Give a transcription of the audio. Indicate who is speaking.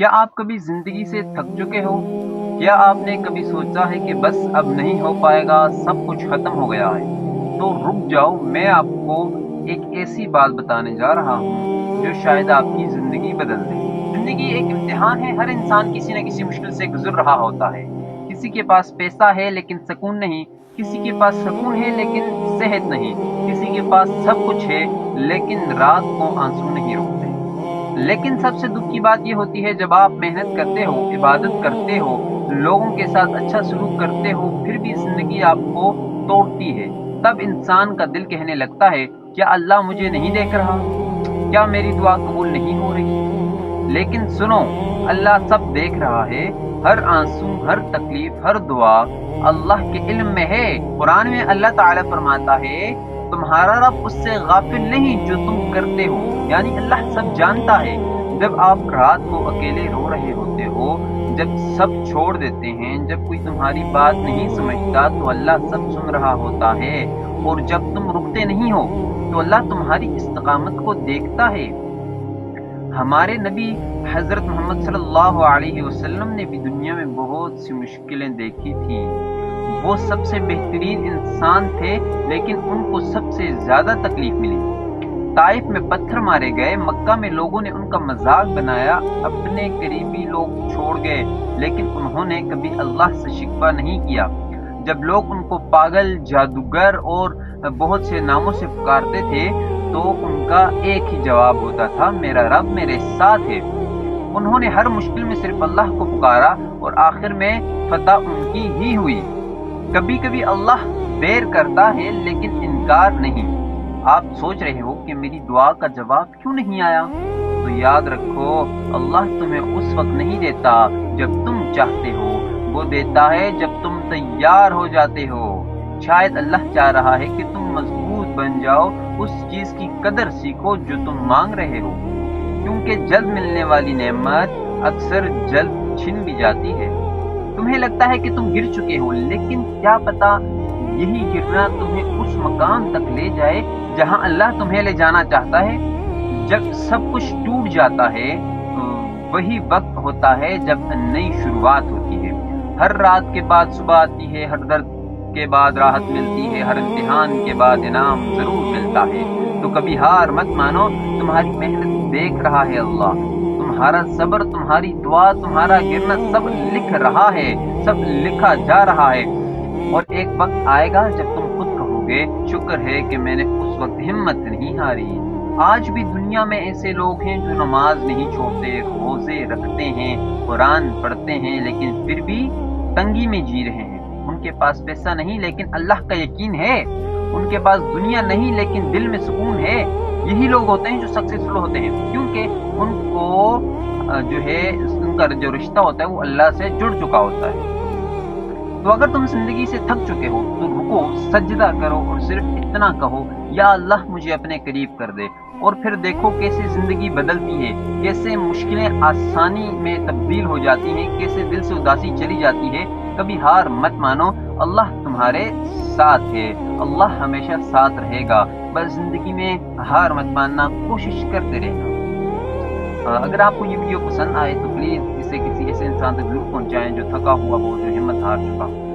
Speaker 1: کیا آپ کبھی زندگی سے تھک چکے ہو؟ کیا آپ نے کبھی سوچا ہے کہ بس اب نہیں ہو پائے گا، سب کچھ ختم ہو گیا ہے؟ تو رک جاؤ، میں آپ کو ایک ایسی بات بتانے جا رہا ہوں جو شاید آپ کی زندگی بدل دے۔ زندگی ایک امتحان ہے، ہر انسان کسی نہ کسی مشکل سے گزر رہا ہوتا ہے۔ کسی کے پاس پیسہ ہے لیکن سکون نہیں، کسی کے پاس سکون ہے لیکن صحت نہیں، کسی کے پاس سب کچھ ہے لیکن رات کو آنسو نہیں روکتے۔ لیکن سب سے دکھ کی بات یہ ہوتی ہے، جب آپ محنت کرتے ہو، عبادت کرتے ہو، لوگوں کے ساتھ اچھا سلوک کرتے ہو، پھر بھی زندگی آپ کو توڑتی ہے۔ تب انسان کا دل کہنے لگتا ہے، کیا اللہ مجھے نہیں دیکھ رہا؟ کیا میری دعا قبول نہیں ہو رہی؟ لیکن سنو، اللہ سب دیکھ رہا ہے، ہر آنسو، ہر تکلیف، ہر دعا اللہ کے علم میں ہے۔ قرآن میں اللہ تعالیٰ فرماتا ہے، تمہارا رب اس سے غافل نہیں جو تم کرتے ہو، یعنی اللہ سب جانتا ہے۔ جب آپ رات کو اکیلے رو رہے ہوتے ہو، جب سب چھوڑ دیتے ہیں، جب کوئی تمہاری بات نہیں سمجھتا، تو اللہ سب سن رہا ہوتا ہے، اور جب تم رکتے نہیں ہو تو اللہ تمہاری استقامت کو دیکھتا ہے۔ ہمارے نبی حضرت محمد صلی اللہ علیہ وسلم نے بھی دنیا میں بہت سی مشکلیں دیکھی تھیں۔ وہ سب سے بہترین انسان تھے، لیکن ان کو سب سے زیادہ تکلیف ملی۔ طائف میں پتھر مارے گئے، مکہ میں لوگوں نے ان کا مذاق بنایا، اپنے قریبی لوگ چھوڑ گئے، لیکن انہوں نے کبھی اللہ سے شکوہ نہیں کیا۔ جب لوگ ان کو پاگل، جادوگر اور بہت سے ناموں سے پکارتے تھے، تو ان کا ایک ہی جواب ہوتا تھا، میرا رب میرے ساتھ ہے۔ انہوں نے ہر مشکل میں صرف اللہ کو پکارا، اور آخر میں فتح ان کی ہی ہوئی۔ کبھی کبھی اللہ دیر کرتا ہے لیکن انکار نہیں۔ آپ سوچ رہے ہو کہ میری دعا کا جواب کیوں نہیں آیا؟ تو یاد رکھو، اللہ تمہیں اس وقت نہیں دیتا جب تم چاہتے ہو، وہ دیتا ہے جب تم تیار ہو جاتے ہو۔ شاید اللہ چاہ رہا ہے کہ تم مضبوط بن جاؤ، اس چیز کی قدر سیکھو جو تم مانگ رہے ہو، کیونکہ جلد ملنے والی نعمت اکثر جلد چھن بھی جاتی ہے۔ تمہیں لگتا ہے کہ تم گر چکے ہو، لیکن کیا پتا یہی گرنا تمہیں اس مقام تک لے جائے جہاں اللہ تمہیں لے جانا چاہتا ہے۔ جب سب کچھ ٹوٹ جاتا ہے، وہی وقت ہوتا ہے جب نئی شروعات ہوتی ہے۔ ہر رات کے بعد صبح آتی ہے، ہر درد کے بعد راحت ملتی ہے، ہر امتحان کے بعد انعام ضرور ملتا ہے۔ تو کبھی ہار مت مانو، تمہاری محنت دیکھ رہا ہے اللہ، تمہارا صبر، تمہاری دعا، تمہارا گرنا، سب لکھ رہا ہے، سب لکھا جا رہا ہے۔ اور ایک وقت آئے گا جب تم خود کہو گے، شکر ہے کہ میں نے اس وقت ہمت نہیں ہاری۔ آج بھی دنیا میں ایسے لوگ ہیں جو نماز نہیں چھوڑتے، روزے رکھتے ہیں، قرآن پڑھتے ہیں، لیکن پھر بھی تنگی میں جی رہے ہیں۔ ان کے پاس پیسہ نہیں لیکن اللہ کا یقین ہے، ان کے پاس دنیا نہیں لیکن دل میں سکون ہے۔ یہی لوگ ہوتے ہیں جو سکسیسفل ہوتے ہیں، کیونکہ ان کو جو ہے ان کا جو رشتہ ہوتا ہے وہ اللہ سے جڑ چکا ہوتا ہے۔ تو اگر تم زندگی سے تھک چکے ہو تو رکو، سجدہ کرو اور صرف اتنا کہو، یا اللہ مجھے اپنے قریب کر دے، اور پھر دیکھو کیسے زندگی بدلتی ہے، کیسے مشکلیں آسانی میں تبدیل ہو جاتی ہیں، کیسے دل سے اداسی چلی جاتی ہے۔ کبھی ہار مت مانو، اللہ تمہارے ساتھ ہے، اللہ ہمیشہ ساتھ رہے گا۔ بس زندگی میں ہار مت ماننا، کوشش کرتے رہنا۔ اگر آپ کو یہ ویڈیو پسند آئے تو پلیز اسے کسی ایسے انسان تک ضرور پہنچائیں جو تھکا ہوا ہو، جو ہمت ہار چکا ہو۔